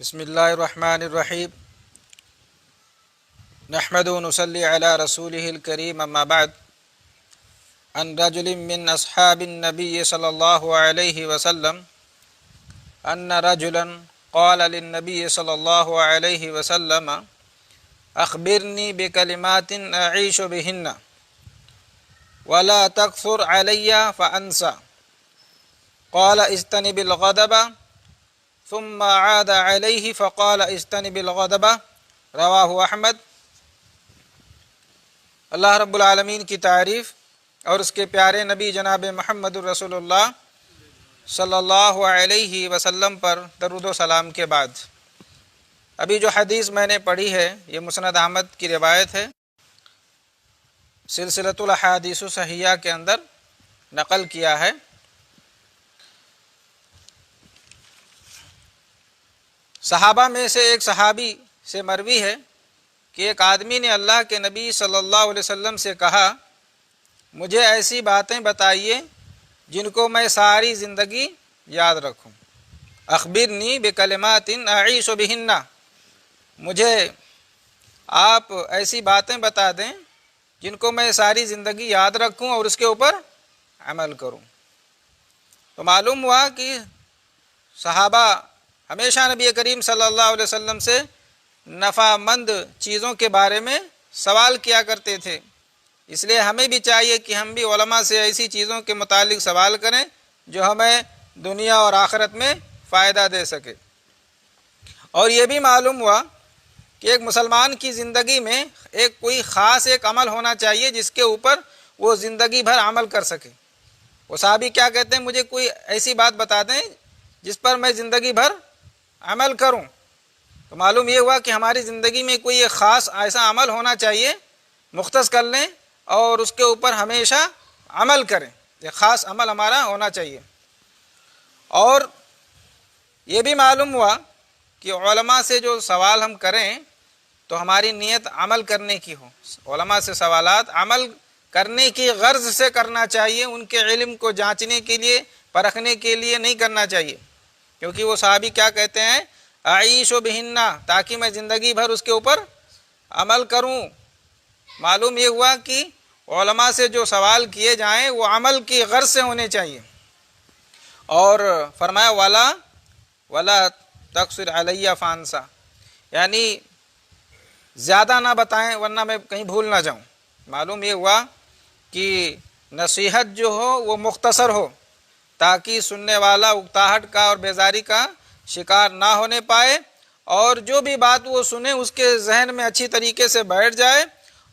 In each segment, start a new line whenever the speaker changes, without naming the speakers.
بسم اللہ الرحمن الرحیم نحمد و نصلی علی رسولہ الکریم اما بعد عن رجل من اصحاب النبی صلی اللہ علیہ وسلم ان رجلا قال للنبی صلی اللہ علیہ وسلم اخبرنی بکلمات اعیش بہن ولا تکثر علی فانسى قال اجتنب الغضب ثم عاد علیہ فقال اجتنب الغضب رواہ احمد۔ اللہ رب العالمین کی تعریف اور اس کے پیارے نبی جناب محمد الرسول اللہ صلی اللہ علیہ وسلم پر درود و سلام کے بعد ابھی جو حدیث میں نے پڑھی ہے یہ مسند احمد کی روایت ہے، سلسلۃ الاحادیث الصحیحہ کے اندر نقل کیا ہے۔ صحابہ میں سے ایک صحابی سے مروی ہے کہ ایک آدمی نے اللہ کے نبی صلی اللہ علیہ وسلم سے کہا، مجھے ایسی باتیں بتائیے جن کو میں ساری زندگی یاد رکھوں۔ اخبرنی بکلمات اعیش بہن، مجھے آپ ایسی باتیں بتا دیں جن کو میں ساری زندگی یاد رکھوں اور اس کے اوپر عمل کروں۔ تو معلوم ہوا کہ صحابہ ہمیشہ نبی کریم صلی اللہ علیہ وسلم سے نفع مند چیزوں کے بارے میں سوال کیا کرتے تھے، اس لیے ہمیں بھی چاہیے کہ ہم بھی علماء سے ایسی چیزوں کے متعلق سوال کریں جو ہمیں دنیا اور آخرت میں فائدہ دے سکے۔ اور یہ بھی معلوم ہوا کہ ایک مسلمان کی زندگی میں کوئی خاص عمل ہونا چاہیے جس کے اوپر وہ زندگی بھر عمل کر سکے۔ وہ صحابی کیا کہتے ہیں، مجھے کوئی ایسی بات بتا دیں جس پر میں زندگی بھر عمل کروں۔ تو معلوم یہ ہوا کہ ہماری زندگی میں کوئی ایک خاص ایسا عمل ہونا چاہیے، مختص کر لیں اور اس کے اوپر ہمیشہ عمل کریں، ایک خاص عمل ہمارا ہونا چاہیے۔ اور یہ بھی معلوم ہوا کہ علماء سے جو سوال ہم کریں تو ہماری نیت عمل کرنے کی ہو، علماء سے سوالات عمل کرنے کی غرض سے کرنا چاہیے، ان کے علم کو جانچنے کے لیے پرکھنے کے لیے نہیں کرنا چاہیے، کیونکہ وہ صحابی کیا کہتے ہیں، اعیش و بہن، تاکہ میں زندگی بھر اس کے اوپر عمل کروں۔ معلوم یہ ہوا کہ علماء سے جو سوال کیے جائیں وہ عمل کی غرض سے ہونے چاہیے۔ اور فرمایا ولا تقصر علی فانسا، یعنی زیادہ نہ بتائیں ورنہ میں کہیں بھول نہ جاؤں۔ معلوم یہ ہوا کہ نصیحت جو ہو وہ مختصر ہو تاکہ سننے والا اکتاہٹ کا اور بیزاری کا شکار نہ ہونے پائے، اور جو بھی بات وہ سنے اس کے ذہن میں اچھی طریقے سے بیٹھ جائے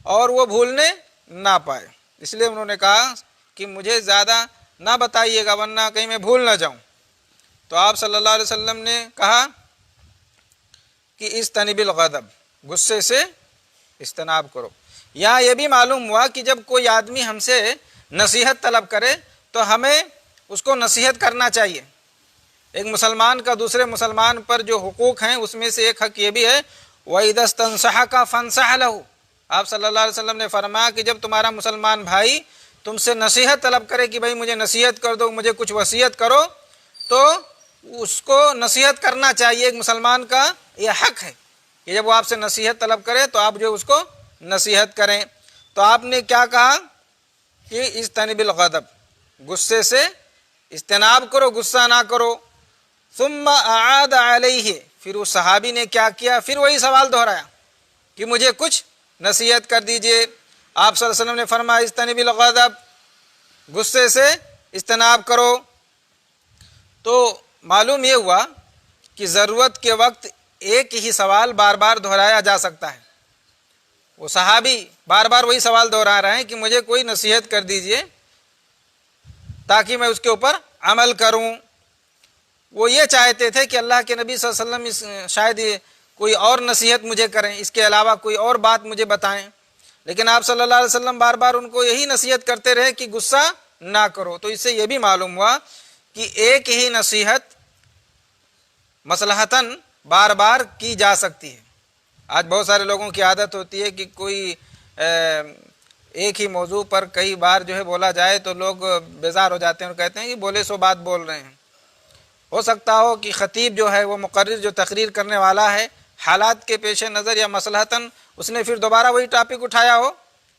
اور وہ بھولنے نہ پائے۔ اس لیے انہوں نے کہا کہ مجھے زیادہ نہ بتائیے گا ورنہ کہیں میں بھول نہ جاؤں۔ تو آپ صلی اللہ علیہ وسلم نے کہا کہ اجتنب الغضب، غصے سے اجتناب کرو۔ یہاں یہ بھی معلوم ہوا کہ جب کوئی آدمی ہم سے نصیحت طلب کرے تو ہمیں اس کو نصیحت کرنا چاہیے۔ ایک مسلمان کا دوسرے مسلمان پر جو حقوق ہیں اس میں سے ایک حق یہ بھی ہے وَإِذَا اسْتَنصَحَكَ فَانصَحْ لَهُ۔ آپ صلی اللہ علیہ وسلم نے فرمایا کہ جب تمہارا مسلمان بھائی تم سے نصیحت طلب کرے کہ بھائی مجھے نصیحت کر دو، مجھے کچھ وصیت کرو، تو اس کو نصیحت کرنا چاہیے۔ ایک مسلمان کا یہ حق ہے کہ جب وہ آپ سے نصیحت طلب کرے تو آپ جو اس کو نصیحت کریں۔ تو آپ نے کیا کہا کہ اجتنب الغضب، غصے سے اجتناب کرو، غصہ نہ کرو۔ ثم اعاد علیہ، پھر اس صحابی نے کیا کیا، پھر وہی سوال دہرایا کہ مجھے کچھ نصیحت کر دیجئے۔ آپ صلی اللہ علیہ وسلم نے فرمایا اجتنب الغضب، غصے سے اجتناب کرو۔ تو معلوم یہ ہوا کہ ضرورت کے وقت ایک ہی سوال بار بار دہرایا جا سکتا ہے۔ وہ صحابی بار بار وہی سوال دہرا رہے ہیں کہ مجھے کوئی نصیحت کر دیجئے تاکہ میں اس کے اوپر عمل کروں۔ وہ یہ چاہتے تھے کہ اللہ کے نبی صلی اللہ علیہ وسلم شاید کوئی اور نصیحت مجھے کریں، اس کے علاوہ کوئی اور بات مجھے بتائیں، لیکن آپ صلی اللہ علیہ وسلم بار بار ان کو یہی نصیحت کرتے رہے کہ غصہ نہ کرو۔ تو اس سے یہ بھی معلوم ہوا کہ ایک ہی نصیحت مصلحتاً بار بار کی جا سکتی ہے۔ آج بہت سارے لوگوں کی عادت ہوتی ہے کہ کوئی ایک ہی موضوع پر کئی بار جو ہے بولا جائے تو لوگ بیزار ہو جاتے ہیں اور کہتے ہیں کہ بولے سو بات بول رہے ہیں۔ ہو سکتا ہو کہ خطیب جو ہے وہ مقرر جو تقریر کرنے والا ہے حالات کے پیش نظر یا مصلحتاً اس نے پھر دوبارہ وہی ٹاپک اٹھایا ہو،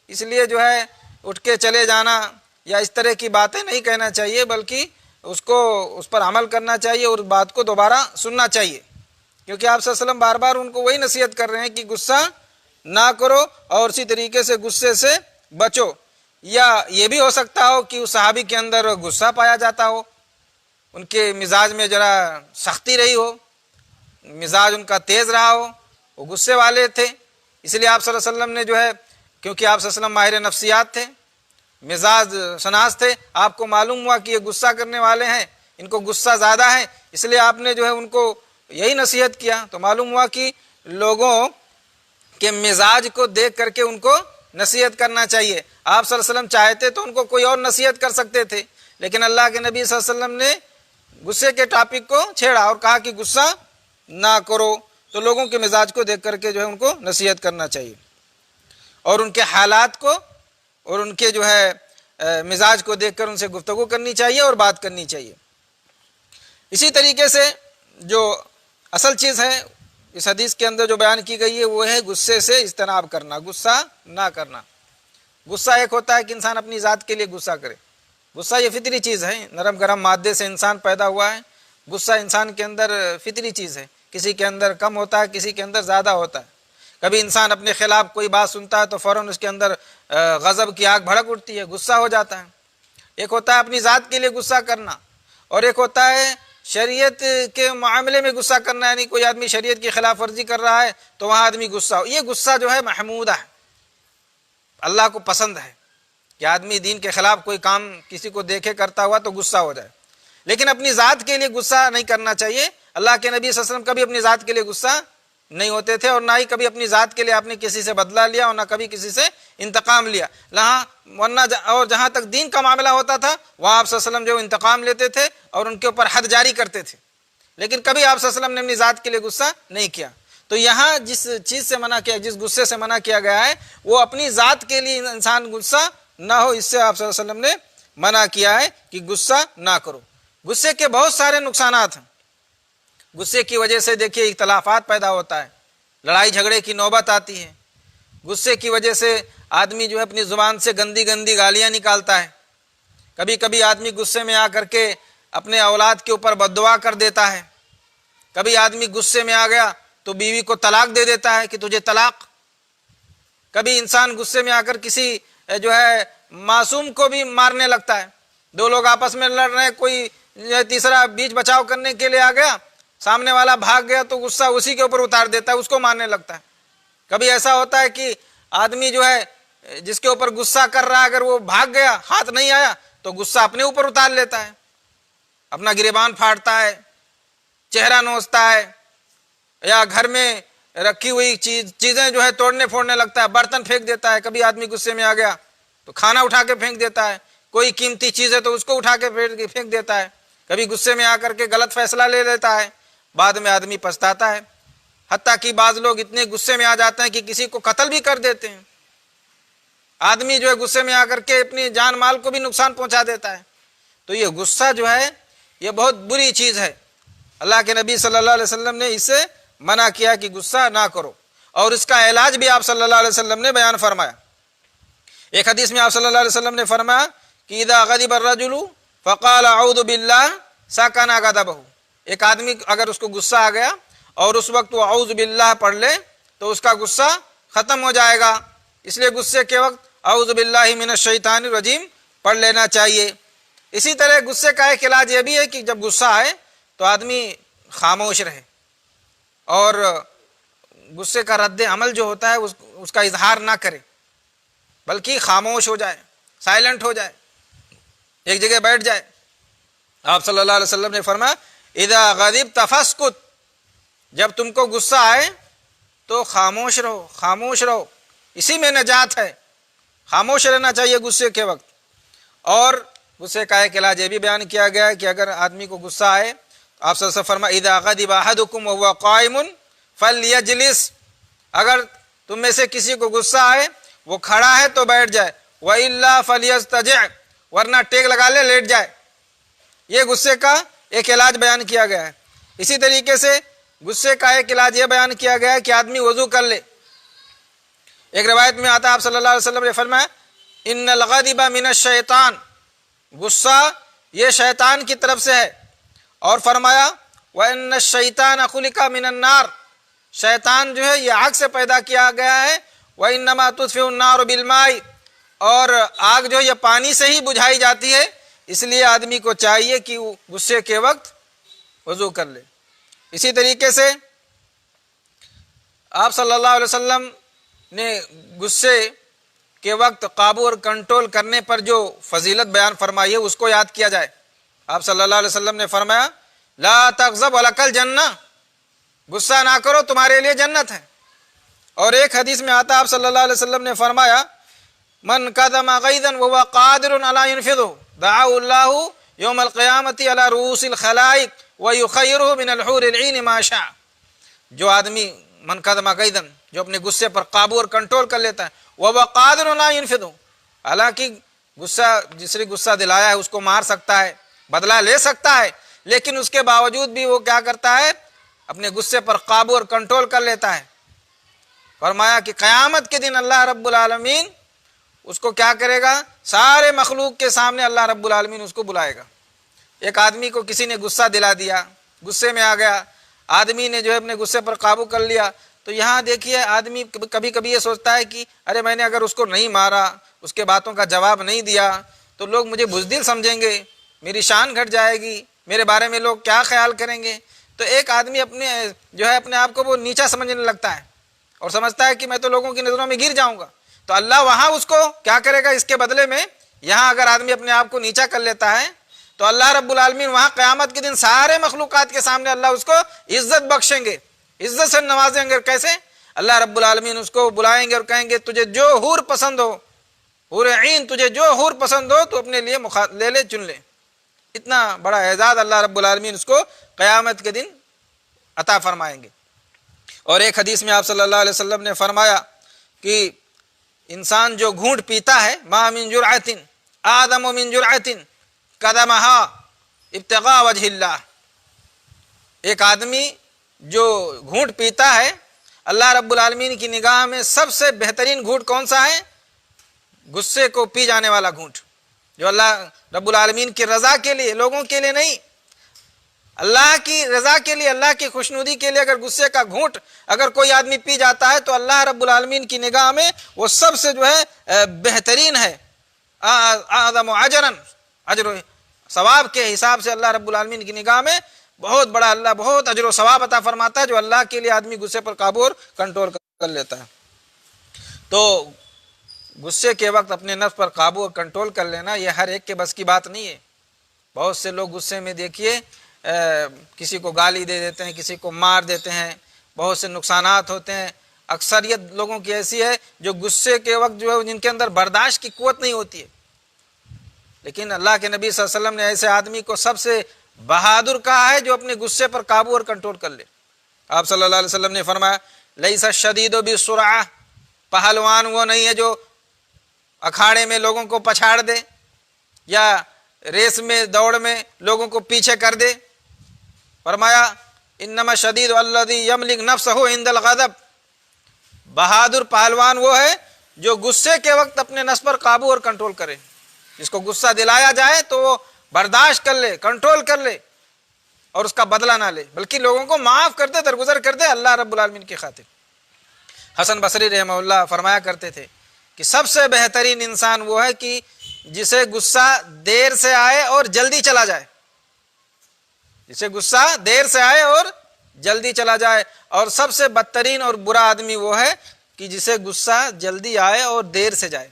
اس لیے جو ہے اٹھ کے چلے جانا یا اس طرح کی باتیں نہیں کہنا چاہیے، بلکہ اس پر عمل کرنا چاہیے اور بات کو دوبارہ سننا چاہیے، کیونکہ آپ صلی اللہ علیہ وسلم بار بار ان کو وہی نصیحت کر رہے ہیں کہ غصہ نہ کرو اور اسی طریقے سے غصے سے بچو۔ یا یہ بھی ہو سکتا ہو کہ اس صحابی کے اندر غصہ پایا جاتا ہو، ان کے مزاج میں ذرا سختی رہی ہو، مزاج ان کا تیز رہا ہو، وہ غصے والے تھے، اس لیے آپ صلی اللہ علیہ وسلم نے جو ہے، کیونکہ آپ صلی اللہ علیہ وسلم ماہر نفسیات تھے، مزاج شناس تھے، آپ کو معلوم ہوا کہ یہ غصہ کرنے والے ہیں، ان کو غصہ زیادہ ہے، اس لیے آپ نے جو ہے ان کو یہی نصیحت کیا۔ تو معلوم ہوا کہ لوگوں کے مزاج کو دیکھ کر کے ان کو نصیحت کرنا چاہیے۔ آپ صلی اللہ علیہ وسلم چاہتے تو ان کو کوئی اور نصیحت کر سکتے تھے، لیکن اللہ کے نبی صلی اللہ علیہ وسلم نے غصے کے ٹاپک کو چھیڑا اور کہا کہ غصہ نہ کرو، تو لوگوں کے مزاج کو دیکھ کر کے جو ہے ان کو نصیحت کرنا چاہیے اور ان کے حالات کو اور ان کے جو ہے مزاج کو دیکھ کر ان سے گفتگو کرنی چاہیے اور بات کرنی چاہیے۔ اسی طریقے سے جو اصل چیز ہے اس حدیث کے اندر جو بیان کی گئی ہے وہ ہے غصے سے اجتناب کرنا، غصہ نہ کرنا۔ غصہ ایک ہوتا ہے کہ انسان اپنی ذات کے لیے غصہ کرے، غصہ یہ فطری چیز ہے، نرم گرم مادے سے انسان پیدا ہوا ہے، غصہ انسان کے اندر فطری چیز ہے، کسی کے اندر کم ہوتا ہے، کسی کے اندر زیادہ ہوتا ہے۔ کبھی انسان اپنے خلاف کوئی بات سنتا ہے تو فوراً اس کے اندر غضب کی آگ بھڑک اٹھتی ہے، غصہ ہو جاتا ہے۔ ایک ہوتا ہے اپنی ذات کے لیے غصہ کرنا، اور ایک ہوتا ہے شریعت کے معاملے میں غصہ کرنا، یعنی کوئی آدمی شریعت کی خلاف ورزی کر رہا ہے تو وہاں آدمی غصہ ہو۔ یہ غصہ جو ہے محمودہ ہے، اللہ کو پسند ہے کہ آدمی دین کے خلاف کوئی کام کسی کو دیکھے کرتا ہوا تو غصہ ہو جائے، لیکن اپنی ذات کے لیے غصہ نہیں کرنا چاہیے۔ اللہ کے نبی صلی اللہ علیہ وسلم کبھی اپنی ذات کے لیے غصہ نہیں ہوتے تھے، اور نہ ہی کبھی اپنی ذات کے لیے آپ نے کسی سے بدلہ لیا اور نہ کبھی کسی سے انتقام لیا، ورنہ اور جہاں تک دین کا معاملہ ہوتا تھا وہاں آپ صلی اللہ علیہ وسلم جو انتقام لیتے تھے اور ان کے اوپر حد جاری کرتے تھے، لیکن کبھی آپ صلی اللہ علیہ وسلم نے اپنی ذات کے لیے غصہ نہیں کیا۔ تو یہاں جس چیز سے منع کیا، جس غصے سے منع کیا گیا ہے وہ اپنی ذات کے لیے انسان غصہ نہ ہو، اس سے آپ صلی اللہ علیہ وسلم نے منع کیا ہے کہ غصہ نہ کرو۔ غصے کے بہت سارے نقصانات ہیں، غصے کی وجہ سے دیکھیے اختلافات پیدا ہوتا ہے، لڑائی جھگڑے کی نوبت آتی ہے، غصے کی وجہ سے آدمی جو ہے اپنی زبان سے گندی گندی گالیاں نکالتا ہے، کبھی کبھی آدمی غصے میں آ کر کے اپنے اولاد کے اوپر بد دعا کر دیتا ہے، کبھی آدمی غصے میں آ گیا تو بیوی کو طلاق دے دیتا ہے کہ تجھے طلاق، کبھی انسان غصے میں آ کر کسی جو ہے معصوم کو بھی مارنے لگتا ہے، دو لوگ آپس میں لڑ رہے ہیں، کوئی تیسرا بیچ بچاؤ کرنے کے لیے آ گیا، سامنے والا بھاگ گیا تو غصہ اسی کے اوپر اتار دیتا ہے، اس کو مارنے لگتا ہے۔ کبھی ایسا ہوتا ہے کہ آدمی جو ہے جس کے اوپر غصہ کر رہا ہے اگر وہ بھاگ گیا، ہاتھ نہیں آیا تو غصہ اپنے اوپر اتار لیتا ہے، اپنا گریبان پھاڑتا ہے، چہرہ نوچتا ہے، یا گھر میں رکھی ہوئی چیزیں جو ہے توڑنے پھوڑنے لگتا ہے، برتن پھینک دیتا ہے، کبھی آدمی غصے میں آ گیا تو کھانا اٹھا کے پھینک دیتا ہے، کوئی قیمتی چیز ہے تو اس کو اٹھا کے پھینک دیتا ہے، کبھی غصے میں آ کر کے غلط فیصلہ لے لیتا ہے، بعد میں آدمی پچھتاتا ہے، حتیٰ کہ بعض لوگ اتنے غصے میں آ جاتے ہیں کہ کسی کو قتل بھی کر دیتے ہیں، آدمی جو ہے غصے میں آ کر کے اپنی جان مال کو بھی نقصان پہنچا دیتا ہے۔ تو یہ غصہ جو ہے یہ بہت بری چیز ہے، اللہ کے نبی صلی اللہ علیہ وسلم نے اس سے منع کیا کہ غصہ نہ کرو، اور اس کا علاج بھی آپ صلی اللہ علیہ وسلم نے بیان فرمایا۔ ایک حدیث میں آپ صلی اللہ علیہ وسلم نے فرمایا کہ اذا غضب الرجل فقال اعوذ باللہ سکن غضبہ، ایک آدمی اگر اس کو غصہ آ گیا اور اس وقت وہ اعوذ باللہ پڑھ لے تو اس کا غصہ ختم ہو جائے گا، اس لیے غصے کے وقت اعوذ باللہ من الشیطان الرجیم پڑھ لینا چاہیے۔ اسی طرح غصے کا ایک علاج یہ بھی ہے کہ جب غصہ آئے تو آدمی خاموش رہے اور غصے کا رد عمل جو ہوتا ہے اس کا اظہار نہ کرے، بلکہ خاموش ہو جائے، سائلنٹ ہو جائے، ایک جگہ بیٹھ جائے۔ آپ صلی اللہ علیہ وسلم نے فرمایا اذا غضبت فاسکت، جب تم کو غصہ آئے تو خاموش رہو، خاموش رہو، اسی میں نجات ہے، خاموش رہنا چاہیے غصے کے وقت۔ اور غصے کا ایک علاج یہ بھی بیان کیا گیا ہے کہ اگر آدمی کو غصہ آئے تو آپ صلی اللہ علیہ وسلم فرمایا اذا غضب احدکم وهو قائم فلیجلس، اگر تم میں سے کسی کو غصہ آئے وہ کھڑا ہے تو بیٹھ جائے، وَإِلَّا فَلْيَسْتَجِعْ، ورنہ ٹیک لگا لے، لیٹ جائے۔ یہ غصے کا ایک علاج بیان کیا گیا ہے۔ اسی طریقے سے غصے کا ایک علاج یہ بیان کیا گیا ہے کہ آدمی وضو کر لے۔ ایک روایت میں آتا ہے آپ صلی اللہ علیہ وسلم نے فرمایا ان الغضب من الشیطان، غصہ یہ شیطان کی طرف سے ہے، اور فرمایا وَإِنَّ الشَّيْطَانَ خُلِقَ مِنَ النَّارِ، شیطان جو ہے یہ آگ سے پیدا کیا گیا ہے، وَإِنَّمَا تُطْفِئُ النَّارُ بِالْمَاءِ، اور آگ جو ہے یہ پانی سے ہی بجھائی جاتی ہے، اس لیے آدمی کو چاہیے کہ وہ غصے کے وقت وضو کر لے۔ اسی طریقے سے آپ صلی اللہ علیہ وسلم نے غصے کے وقت قابو اور کنٹرول کرنے پر جو فضیلت بیان فرمائی ہے اس کو یاد کیا جائے۔ آپ صلی اللہ علیہ وسلم نے فرمایا لا تغضب ولک الجنہ، غصہ نہ کرو تمہارے لیے جنت ہے۔ اور ایک حدیث میں آتا آپ صلی اللہ علیہ وسلم نے فرمایا من کظم غیظا وهو قادر علی ينفذه دعاه اللہ یوم القیامۃ علی رؤوس الخلائق ویخیرہ من الحور العین ما شاء، جو آدمی من کظم غیظا جو اپنے غصے پر قابو اور کنٹرول کر لیتا ہے، وهو قادر علی ينفذه، حالانکہ غصہ جس نے غصہ دلایا ہے اس کو مار سکتا ہے، بدلہ لے سکتا ہے، لیکن اس کے باوجود بھی وہ کیا کرتا ہے اپنے غصے پر قابو اور کنٹرول کر لیتا ہے۔ فرمایا کہ قیامت کے دن اللہ رب العالمین اس کو کیا کرے گا، سارے مخلوق کے سامنے اللہ رب العالمین اس کو بلائے گا۔ ایک آدمی کو کسی نے غصہ دلا دیا، غصے میں آ گیا، آدمی نے جو ہے اپنے غصے پر قابو کر لیا، تو یہاں دیکھیے آدمی کبھی کبھی یہ سوچتا ہے کہ ارے میں نے اگر اس کو نہیں مارا، اس کے باتوں کا جواب نہیں دیا تو لوگ مجھے بزدل سمجھیں گے، میری شان گھٹ جائے گی، میرے بارے میں لوگ کیا خیال کریں گے۔ تو ایک آدمی اپنے جو ہے اپنے آپ کو وہ نیچا سمجھنے لگتا ہے اور سمجھتا ہے کہ میں تو لوگوں کی نظروں میں گر جاؤں گا، تو اللہ وہاں اس کو کیا کرے گا، اس کے بدلے میں یہاں اگر آدمی اپنے آپ کو نیچا کر لیتا ہے تو اللہ رب العالمین وہاں قیامت کے دن سارے مخلوقات کے سامنے اللہ اس کو عزت بخشیں گے، عزت سے نوازیں گے۔ کیسے؟ اللہ رب العالمین اس کو بلائیں گے اور کہیں گے تجھے جو حور پسند ہو، حور عین تجھے جو حور پسند ہو تو اپنے لیے لے لے، چن لے۔ اتنا بڑا اعزاز اللہ رب العالمین اس کو قیامت کے دن عطا فرمائیں گے۔ اور ایک حدیث میں آپ صلی اللہ علیہ وسلم نے فرمایا کہ انسان جو گھونٹ پیتا ہے ما من جرعۃ آدم من جرعۃ قدمها ابتغاء وجہ اللہ، ایک آدمی جو گھونٹ پیتا ہے اللہ رب العالمین کی نگاہ میں سب سے بہترین گھونٹ کون سا ہے؟ غصے کو پی جانے والا گھونٹ، جو اللہ رب العالمین کی رضا کے لیے، لوگوں کے لیے نہیں، اللہ کی رضا کے لیے، اللہ کی خوشنودی کے لیے اگر غصے کا گھونٹ اگر کوئی آدمی پی جاتا ہے تو اللہ رب العالمین کی نگاہ میں وہ سب سے جو ہے بہترین ہے، اعظم اجرا، اجر و ثواب کے حساب سے اللہ رب العالمین کی نگاہ میں بہت بڑا اللہ بہت اجر و ثواب عطا فرماتا ہے جو اللہ کے لیے آدمی غصے پر قابو اور کنٹرول کر لیتا ہے۔ تو غصے کے وقت اپنے نفس پر قابو اور کنٹرول کر لینا یہ ہر ایک کے بس کی بات نہیں ہے۔ بہت سے لوگ غصے میں دیکھیے کسی کو گالی دے دیتے ہیں، کسی کو مار دیتے ہیں، بہت سے نقصانات ہوتے ہیں۔ اکثریت لوگوں کی ایسی ہے جو غصے کے وقت جو ہے جن کے اندر برداشت کی قوت نہیں ہوتی ہے، لیکن اللہ کے نبی صلی اللہ علیہ وسلم نے ایسے آدمی کو سب سے بہادر کہا ہے جو اپنے غصے پر قابو اور کنٹرول کر لے۔ آپ صلی اللہ علیہ وسلم نے فرمایا لیس الشدید بالسرعہ، پہلوان وہ نہیں ہے جو اکھاڑے میں لوگوں کو پچھاڑ دے یا ریس میں دوڑ میں لوگوں کو پیچھے کر دے۔ فرمایا انما شدید الذی یملک نفسہ عند الغضب، بہادر پہلوان وہ ہے جو غصے کے وقت اپنے نفس پر قابو اور کنٹرول کرے، جس کو غصہ دلایا جائے تو وہ برداشت کر لے، کنٹرول کر لے اور اس کا بدلہ نہ لے، بلکہ لوگوں کو معاف کر دے، درگزر کر دے اللہ رب العالمین کی خاطر۔ حسن بصری رحمہ اللہ فرمایا کرتے تھے کہ سب سے بہترین انسان وہ ہے کہ جسے غصہ دیر سے آئے اور جلدی چلا جائے، جسے غصہ دیر سے آئے اور جلدی چلا جائے، اور سب سے بدترین اور برا آدمی وہ ہے کہ جسے غصہ جلدی آئے اور دیر سے جائے۔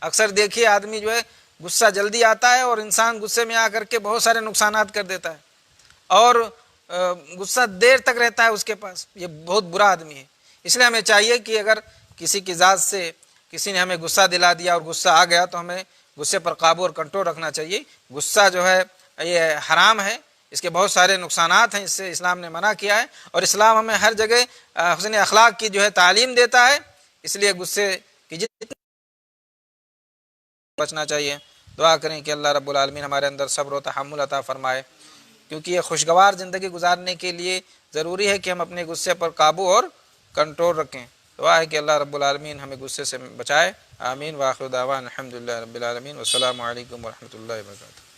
اکثر دیکھیے آدمی جو ہے غصہ جلدی آتا ہے اور انسان غصے میں آ کر کے بہت سارے نقصانات کر دیتا ہے، اور غصہ دیر تک رہتا ہے اس کے پاس، یہ بہت برا آدمی ہے۔ اس لیے ہمیں چاہیے کہ اگر کسی کی ذات سے کسی نے ہمیں غصہ دلا دیا اور غصہ آ گیا تو ہمیں غصے پر قابو اور کنٹرول رکھنا چاہیے۔ غصہ جو ہے یہ حرام ہے، اس کے بہت سارے نقصانات ہیں، اس سے اسلام نے منع کیا ہے، اور اسلام ہمیں ہر جگہ حسن اخلاق کی جو ہے تعلیم دیتا ہے، اس لیے غصے کی جتنی بچنا چاہیے۔ دعا کریں کہ اللہ رب العالمین ہمارے اندر صبر و تحمل عطا فرمائے، کیونکہ یہ خوشگوار زندگی گزارنے کے لیے ضروری ہے کہ ہم اپنے غصے پر قابو اور کنٹرول رکھیں۔ دعا ہے کہ اللہ رب العالمین ہمیں غصے سے بچائے۔ آمین۔ وآخر دعوانا الحمدللہ رب العالمین، والسلام علیکم ورحمۃ اللہ وبرکاتہ۔